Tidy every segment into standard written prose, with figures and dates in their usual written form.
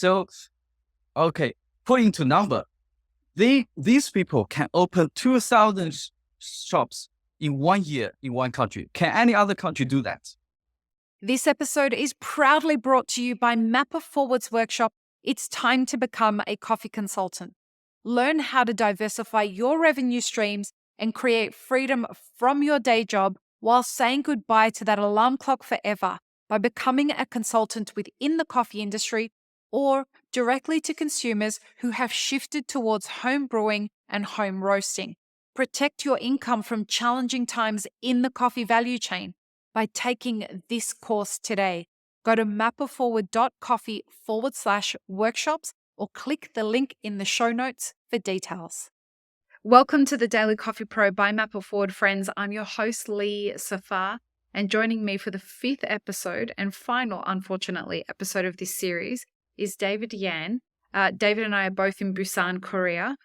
So, okay, put into number, these people can open 2,000 shops in 1 year in one country. Can any other country do that? This episode is proudly brought to you by Mapper Forward's workshop. It's time to become a coffee consultant. Learn how to diversify your revenue streams and create freedom from your day job while saying goodbye to that alarm clock forever by becoming a consultant within the coffee industry or directly to consumers who have shifted towards home brewing and home roasting. Protect your income from challenging times in the coffee value chain by taking this course today. Go to mapperforward.coffee/workshops or click the link in the show notes for details. Welcome to the Daily Coffee Pro by Mapper Forward, friends. I'm your host, Lee Safar, and joining me for the 5th episode and final, unfortunately, episode of this series is David Yan. David and I are both in Busan, Korea.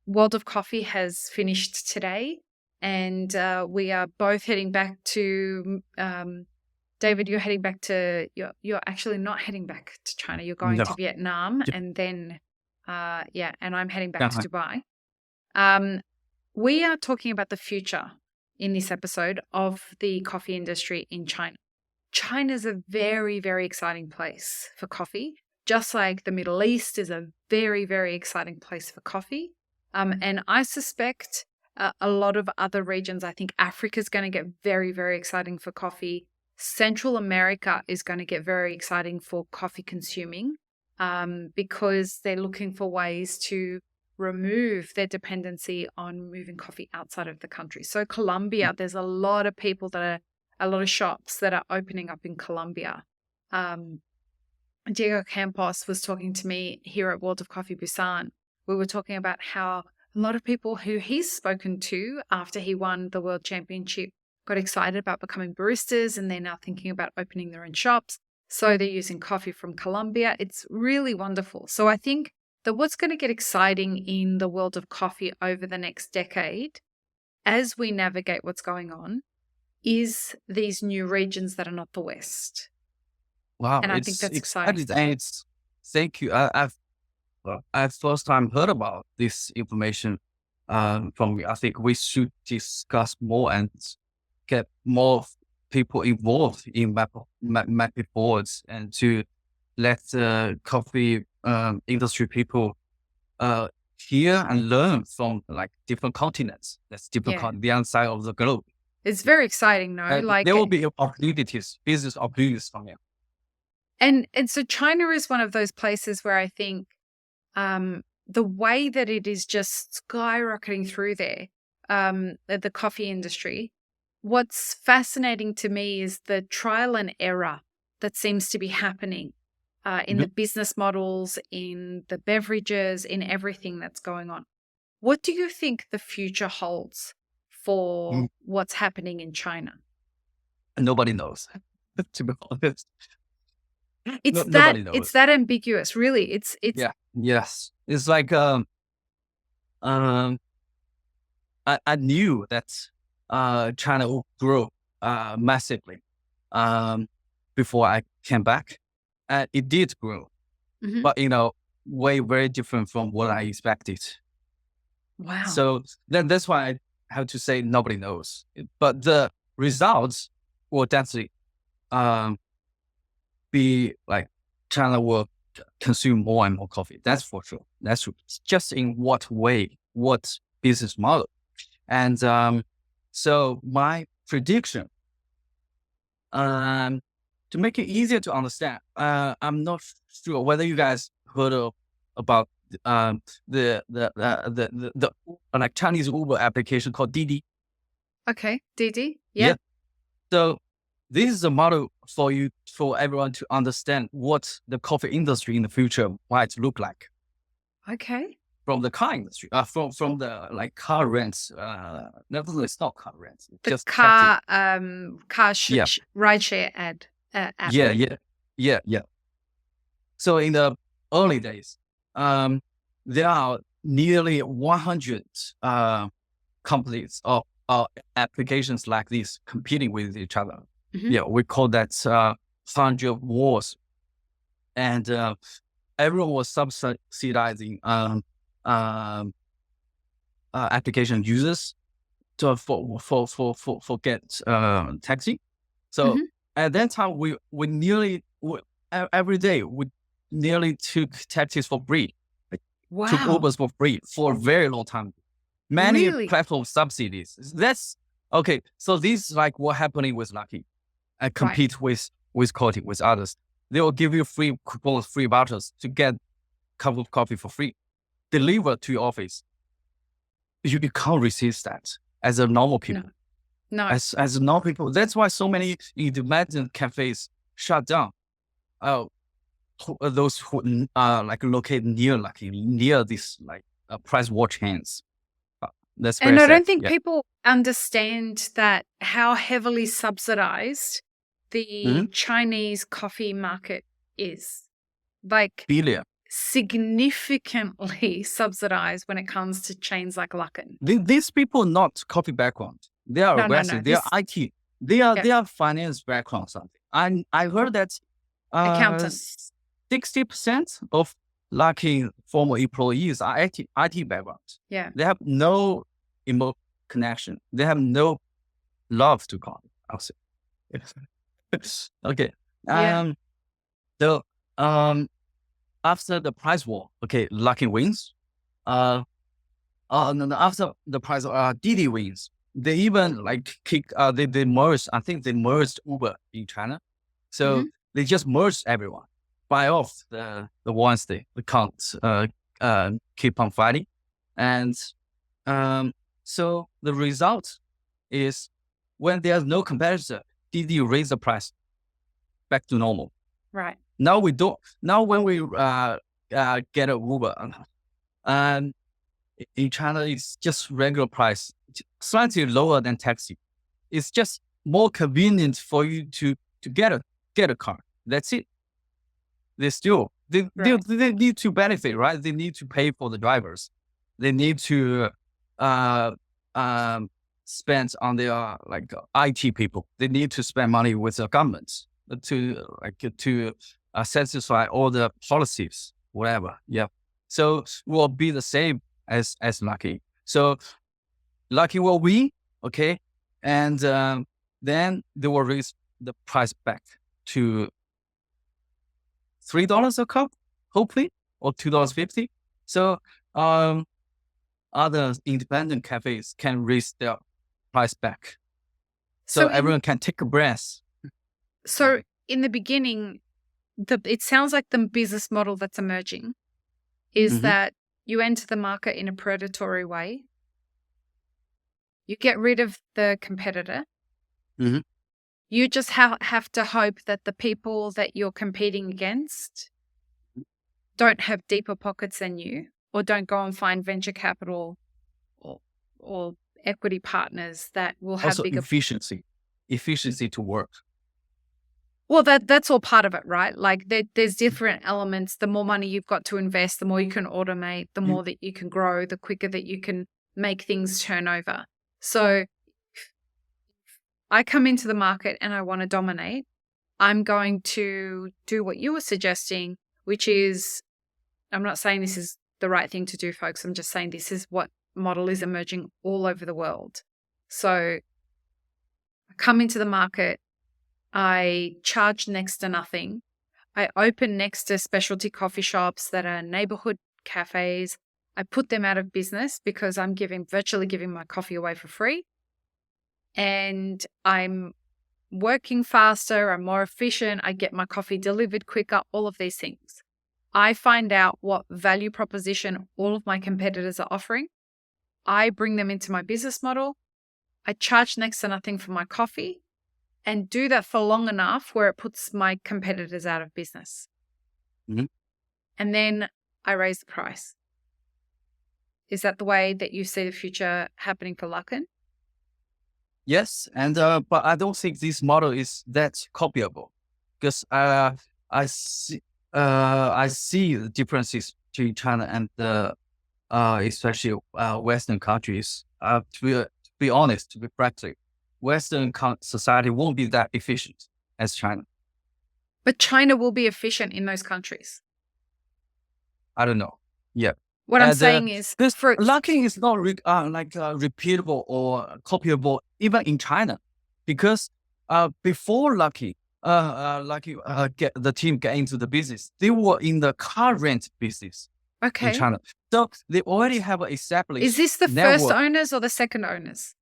World of Coffee has finished today. And we are both heading back to, David, you're heading back to, you're actually not heading back to China. You're going to Vietnam and then, and I'm heading back to Dubai. We are talking about the future in this episode of the coffee industry in China. China's a very, very exciting place for coffee, just like the Middle East is a very, very exciting place for coffee. And I suspect a lot of other regions, I think Africa is going to get very, very exciting for coffee. Central America is going to get very exciting for coffee consuming because they're looking for ways to remove their dependency on moving coffee outside of the country. So Colombia, there's a lot of a lot of shops that are opening up in Colombia. Diego Campos was talking to me here at World of Coffee Busan. We were talking about how a lot of people who he's spoken to after he won the World Championship got excited about becoming baristas and they're now thinking about opening their own shops. So they're using coffee from Colombia. It's really wonderful. So I think that what's going to get exciting in the world of coffee over the next decade, as we navigate what's going on, is these new regions that are not the West. Wow, and I think that's exciting. Thank you. I first time heard about this information from you. I think we should discuss more and get more people involved in mapping boards and to let the coffee industry people hear and learn from like different continents. That's different the other side of the globe. It's very exciting, no? There will be opportunities, business opportunities from here. And so China is one of those places where I think the way that it is just skyrocketing through there, the coffee industry, what's fascinating to me is the trial and error that seems to be happening in the business models, in the beverages, in everything that's going on. What do you think the future holds for what's happening in China? Nobody knows, to be honest. Nobody knows. It's that ambiguous, really. Yes. It's like I knew that China will grow massively before I came back, and it did grow, but way very different from what I expected. Wow. So that's why I have to say nobody knows, but the results will definitely be like China will consume more and more coffee. That's for sure. That's true. It's just in what way, what business model. And so my prediction, to make it easier to understand, I'm not sure whether you guys heard about the like Chinese Uber application called Didi. Okay, Didi. Yeah. So this is a model for everyone to understand what the coffee industry in the future might look like. Okay. From the car industry, from the like car rents. No, it's not car rents. The just car rideshare ad. App. Yeah. So in the early days, there are nearly 100 companies or applications like this competing with each other. Mm-hmm. Yeah, we call that 100 wars. And everyone was subsidizing application users to for get taxi. So Mhm. at that time, every day we nearly took taxis for free, like, took Wow. Ubers for free for a very long time. Many Really? platform subsidies. That's okay. So this is like what happening with Lucky. I Right. compete with Coty, with others. They will give you free coupons, free vouchers to get cup of coffee for free, delivered to your office. You can't resist that as a normal No. people. No. As normal people, that's why so many independent cafes shut down. Uh, those who like located near this like price war chains. Uh, that's very And I sad. don't think Yeah. people understand that how heavily subsidized the Mm-hmm. Chinese coffee market is. Like, Billion. significantly subsidized when it comes to chains like Luckin. These people not coffee background. They are No, no, no. aggressive. They are This IT. yeah, They are finance background something. And I heard that accountants. 60% of Lucky former employees are IT background. Yeah. They have no emo connection. They have no love to coffee, I'll say. Okay. Yeah. So after the price war, okay, Lucky wins. No, after the price, Didi wins. They even like they merged. I think they merged Uber in China, so Mhm. they just merged everyone, buy off the ones they can't keep on fighting, and um, so the result is when there's no competitor, Didi raise the price back to normal. Right. Now we don't. Now when we get a Uber, and in China, it's just regular price, slightly lower than taxi. It's just more convenient for you to get a car. That's it. They still Right. they need to benefit, right? They need to pay for the drivers. They need to uh spend on their like IT people. They need to spend money with the government to satisfy all the policies, whatever. Yeah. So will be the same as Lucky. So Lucky will win, okay, and then they will raise the price back to $3 a cup, hopefully, or $2.50. So other independent cafes can raise their price back, so So everyone can take a breath. in the beginning, it sounds like the business model that's emerging is Hmm. that you enter the market in a predatory way. You get rid of the competitor. Hmm. You just have to hope that the people that you're competing against don't have deeper pockets than you, or don't go and find venture capital or, or equity partners that will have Also, bigger. efficiency to work. Well, that's all part of it, right? Like there's different elements. The more money you've got to invest, the more you can automate, the more that you can grow, the quicker that you can make things turn over. So I come into the market and I want to dominate. I'm going to do what you were suggesting, which is, I'm not saying this is the right thing to do, folks. I'm just saying this is what model is emerging all over the world. So I come into the market, I charge next to nothing. I open next to specialty coffee shops that are neighborhood cafes. I put them out of business because I'm virtually giving my coffee away for free. And I'm working faster, I'm more efficient, I get my coffee delivered quicker, all of these things. I find out what value proposition all of my competitors are offering. I bring them into my business model. I charge next to nothing for my coffee and do that for long enough where it puts my competitors out of business. Mhm. And then I raise the price. Is that the way that you see the future happening for Luckin? Yes, and but I don't think this model is that copyable because I see the differences between China and the especially Western countries. To be honest, to be practical, Western society won't be that efficient as China. But China will be efficient in those countries. I don't know. Yeah. What I'm And saying is, this for Luckin is not repeatable or copyable even in China, because before get the team get into the business, they were in the car rent business in okay, China. So they already have an is established this the first network. owners or the second owners?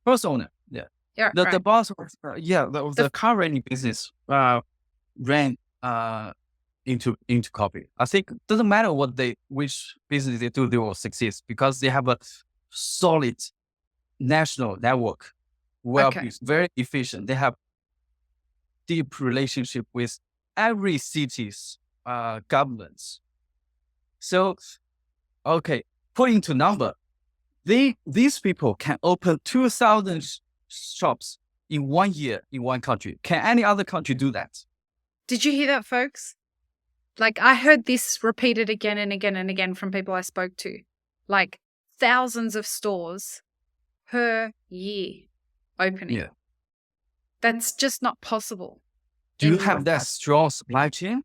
First owner, yeah. Yeah, The right. boss was, the car renting business ran into coffee. I think it doesn't matter which business they do, they will succeed because they have a solid national network, well Okay. built, very efficient. They have deep relationship with every city's governments. So, okay, put into number, these people can open 2,000 shops in 1 year in one country. Can any other country do that? Did you hear that, folks? Like, I heard this repeated again and again and again from people I spoke to. Like, thousands of stores per year opening. Yeah. That's just not possible. Do you in have that strong supply chain?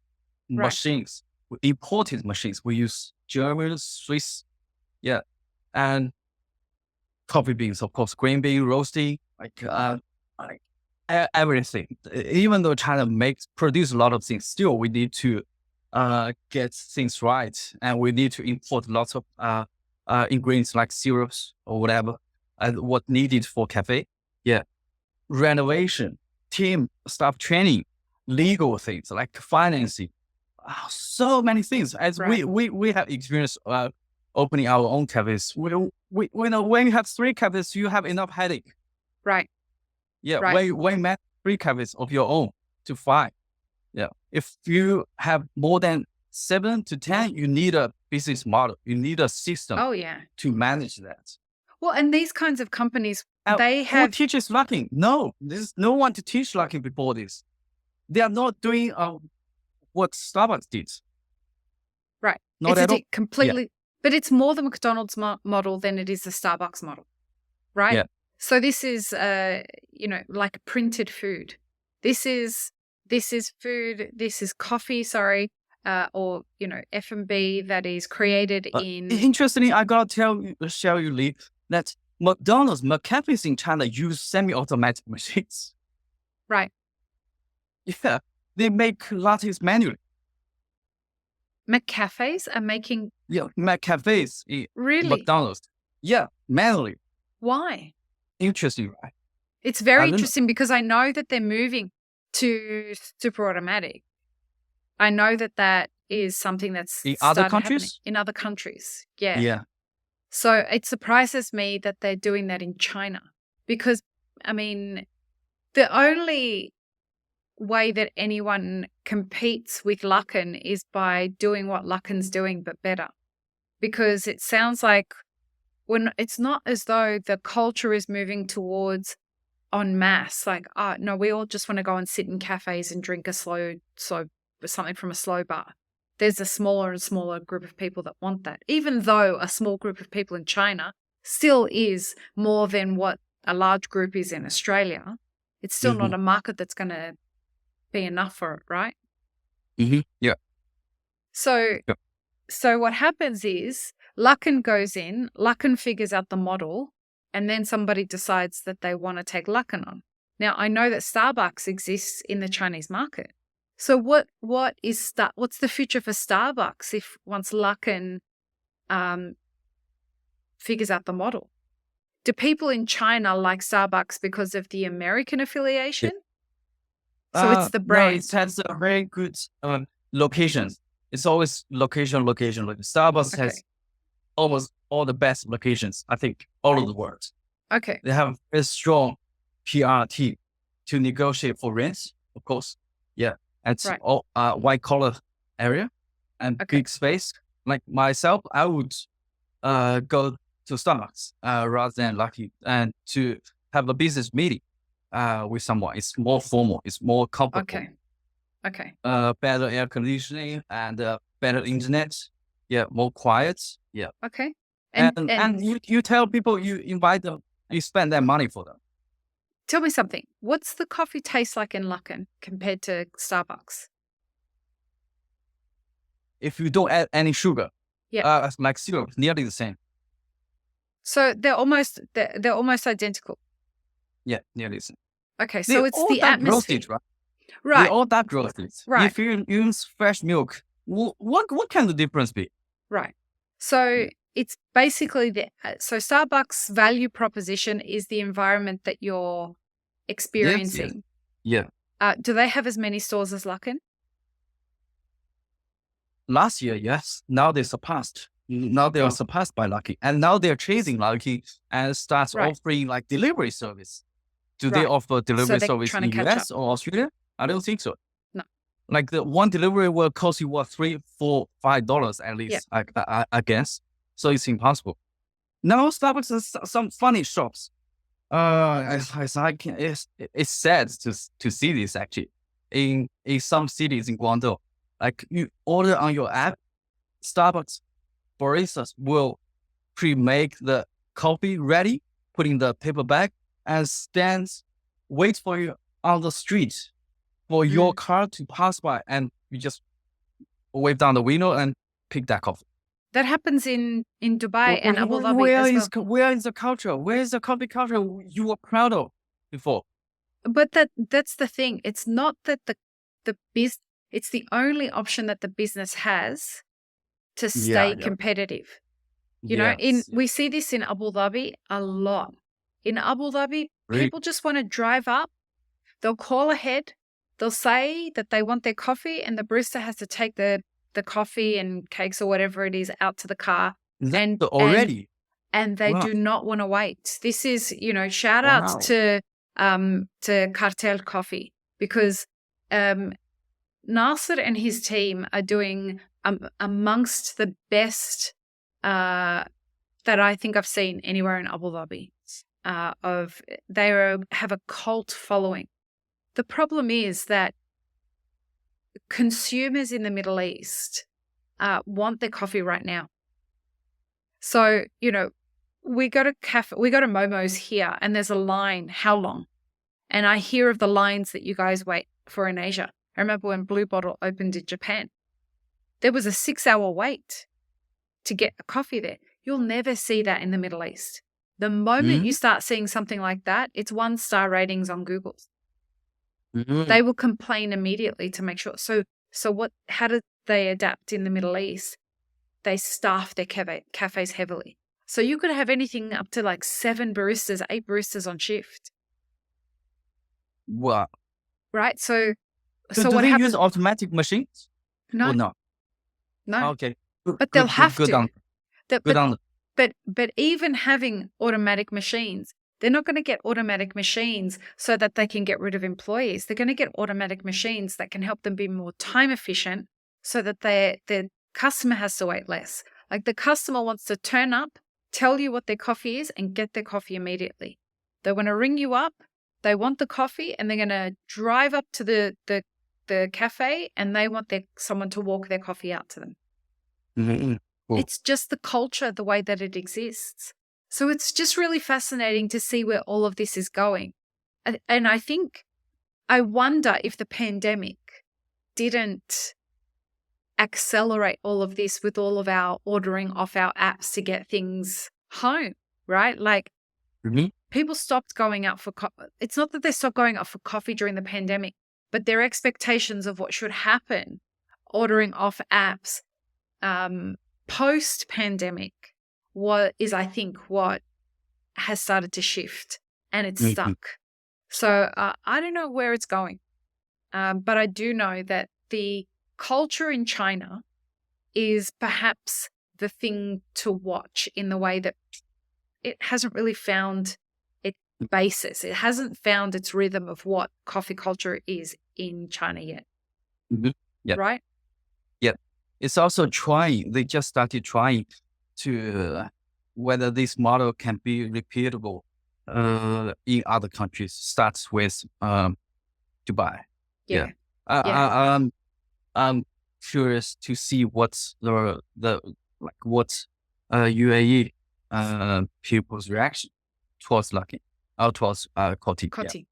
Right. Machines, imported machines. We use German, Swiss, yeah, and coffee beans, of course, green bean roasting, like everything. Even though China produce a lot of things, still we need to get things right, and we need to import lots of ingredients like syrups or whatever, and what needed for cafe. Yeah, renovation, team, staff training, legal things like financing, so many things. As Right. we have experience opening our own cafes. We know when you have 3 cafes, you have enough headache. Right. Yeah, Right. when manage 3 cafes of your own to 5. Yeah, if you have more than 7 to 10, you need a business model. You need a system Oh, yeah. to manage that. Well, and these kinds of companies, And they who have teaches Luckin? No, there's no one to teach Luckin before this. They are not doing what Starbucks did. right. Not It's at all. a completely, but it's more the McDonald's model than it is the Starbucks model, right? Yeah. So this is, like printed food. This is food. This is coffee. Sorry, or F&B that is created in. Interestingly, I gotta share you, Lee, that McCafes in China use semi-automatic machines. Right. Yeah, they make lattes manually. McCafes are making. Yeah, McCafes in Really? McDonald's. Yeah, manually. Why? Interesting, right? It's I very don't know. interesting because I know that they're moving to super automatic. I know that is something that's In other started happening countries? in other countries. Yeah. Yeah. So it surprises me that they're doing that in China because, I mean, the only way that anyone competes with Luckin is by doing what Luckin's doing, but better. Because it sounds like it's not as though the culture is moving towards en masse, like, no, we all just want to go and sit in cafes and drink something from a slow bar. There's a smaller and smaller group of people that want that, even though a small group of people in China still is more than what a large group is in Australia. It's still not a market that's going to be enough for it, right? Yeah. So what happens is Luckin goes in, Luckin figures out the model, and then somebody decides that they want to take Luckin on. Now, I know that Starbucks exists in the Chinese market. So what's the future for Starbucks if once Luckin figures out the model? Do people in China like Starbucks because of the American affiliation? So it's the brand. No, it has a very good locations. It's always location. Starbucks has almost all the best locations, I think, all over the world. Okay. They have a strong PR team to negotiate for rents, of course. Yeah. And all white collar area and big space. Like myself, I would go to Starbucks rather than Luckin, and to have a business meeting with someone. It's more formal. It's more comfortable. Okay. Better air conditioning and better internet. Yeah, more quiet. Yeah. Okay. And you tell people, you invite them, you spend that money for them. Tell me something. What's the coffee taste like in Luckin compared to Starbucks? if you don't add any sugar, Yeah. like syrup, nearly the same. So they're almost identical. Yeah, nearly the same. Okay, They so it's all the that atmosphere. roasted, right? They Right. all that roasted. Right. If you use fresh milk, what can the difference be? Right. So it's basically so Starbucks value proposition is the environment that you're Yes. experiencing. Yeah. Do they have as many stores as Luckin? Last year, yes. Now they surpassed. Now they are surpassed by Lucky, and now they're chasing Lucky and starts Right. offering like delivery service. Do they Right. offer So delivery they're service trying in to catch US up. or Australia? I don't think so. No. Like the one delivery will cost you what, $3, $4, $5 at least. I guess. So it's impossible. Now Starbucks has some funny shops. As I can, it's sad to see this actually in some cities in Guangdong. Like you order on your app, Starbucks baristas will pre-make the coffee ready, put in the paper bag, and stands wait for you on the street for your car to pass by, and you just wave down the window and pick that coffee. That happens in Dubai and Abu Dhabi Where as is well. where is the culture? Where is the coffee culture you were proud of before? But that's the thing. It's not that it's the only option that the business has to stay competitive. You know, we see this in Abu Dhabi a lot. In Abu Dhabi, people just want to drive up. They'll call ahead. They'll say that they want their coffee, and the barista has to take the coffee and cakes or whatever it is out to the car. And they do not want to wait. This is, shout outs to Cartel Coffee, because Nasser and his team are doing amongst the best that I think I've seen anywhere in Abu Dhabi. They have a cult following. The problem is that consumers in the Middle East want their coffee right now. So, we go to Momo's here, and there's a line. How long? And I hear of the lines that you guys wait for in Asia. I remember when Blue Bottle opened in Japan. There was a 6-hour wait to get a coffee there. You'll never see that in the Middle East. The moment you start seeing something like that, it's 1-star ratings on Google. They will complain immediately to make sure. So how did they adapt in the Middle East? They staff their cafes heavily. So you could have anything up to like 7 baristas, 8 baristas on shift. Wow. Right? So do what they happens? use automatic machines? No. Or no? No. Okay. But they'll have to. But even having automatic machines, they're not going to get automatic machines so that they can get rid of employees. They're going to get automatic machines that can help them be more time efficient, so that their customer has to wait less. Like the customer wants to turn up, tell you what their coffee is, and get their coffee immediately. They want to ring you up. They want the coffee, and they're going to drive up to the cafe, and they want someone to walk their coffee out to them. Cool. It's just the culture, the way that it exists. So it's just really fascinating to see where all of this is going. And I wonder if the pandemic didn't accelerate all of this with all of our ordering off our apps to get things home, right? Like people stopped going out for it's not that they stopped going out for coffee during the pandemic, but their expectations of what should happen ordering off apps post-pandemic is, I think, what has started to shift, and it's stuck. So I don't know where it's going, but I do know that the culture in China is perhaps the thing to watch, in the way that it hasn't really found its basis. It hasn't found its rhythm of what coffee culture is in China yet. Yeah. Right? Yeah. It's also they just started trying to whether this model can be repeatable in other countries. Starts with Dubai. Yeah. I'm curious to see what's what's UAE people's reaction towards Luckin, towards Coffee.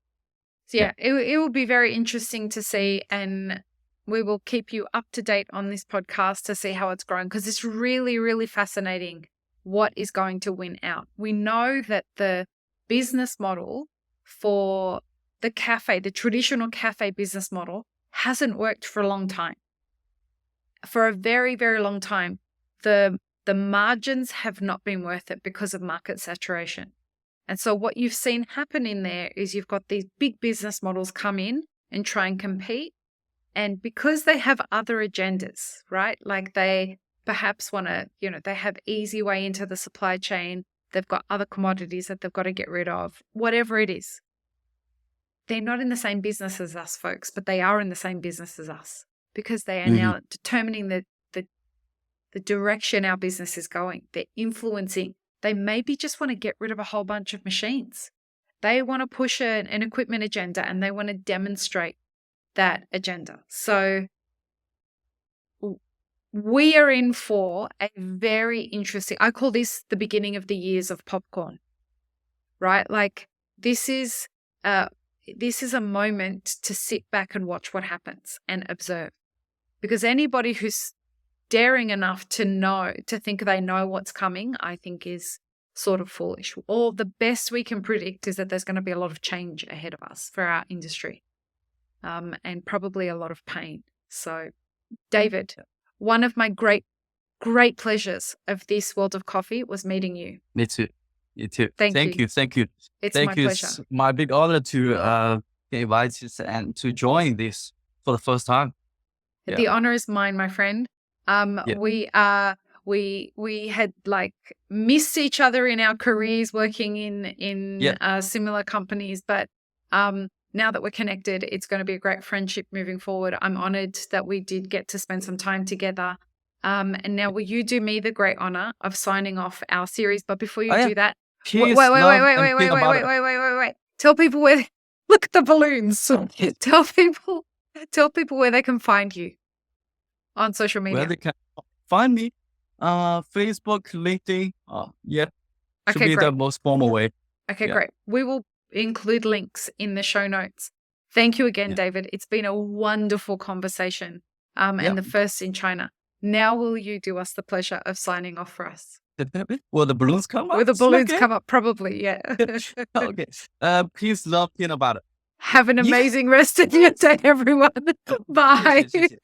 So it will be very interesting to see. And We will keep you up to date on this podcast to see how it's growing, because it's really, really fascinating what is going to win out. We know that the business model for the cafe, the traditional cafe business model, hasn't worked for a long time. For a very, very long time, the margins have not been worth it because of market saturation. And so what you've seen happen in there is you've got these big business models come in and try and compete. And because they have other agendas, right? Like they perhaps want to, they have easy way into the supply chain. They've got other commodities that they've got to get rid of, whatever it is. They're not in the same business as us, folks, but they are in the same business as us, because they are now determining the direction our business is going. They're influencing. They maybe just want to get rid of a whole bunch of machines. They want to push an equipment agenda, and they want to demonstrate that agenda. So we are in for a very interesting, I call this the beginning of the years of popcorn, right? Like this is a moment to sit back and watch what happens and observe, because anybody who's daring enough to think they know what's coming, I think is sort of foolish. All the best we can predict is that there's going to be a lot of change ahead of us for our industry, and probably a lot of pain. So, David, one of my great pleasures of this world of coffee was meeting you. Me too. You too. Thank you. It's my pleasure. It's my big honor to get invited and to join this for the first time. The honor is mine, my friend. We had like missed each other in our careers working in similar companies, but now that we're connected, it's going to be a great friendship moving forward. I'm honored that we did get to spend some time together. And now will you do me the great honor of signing off our series? But before you do that, wait. Tell people where, look at the balloons. Tell people where they can find you on social media. Where they can find me, Facebook, LinkedIn. Should be the most formal way. Okay, great. We will include links in the show notes. Thank you again, David. It's been a wonderful conversation, and the first in China. Now will you do us the pleasure of signing off for us? Will the balloons come up? Will the balloons come up? Probably, yeah. Okay. Please love peanut butter. Have an amazing rest of your day, everyone. Bye. Take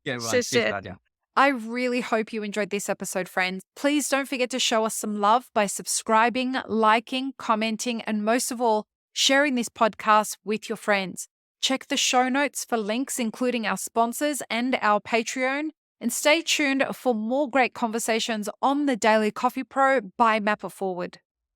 care, everyone. I really hope you enjoyed this episode, friends. Please don't forget to show us some love by subscribing, liking, commenting, and most of all, sharing this podcast with your friends. Check the show notes for links, including our sponsors and our Patreon. And stay tuned for more great conversations on the Daily Coffee Pro by Map It Forward.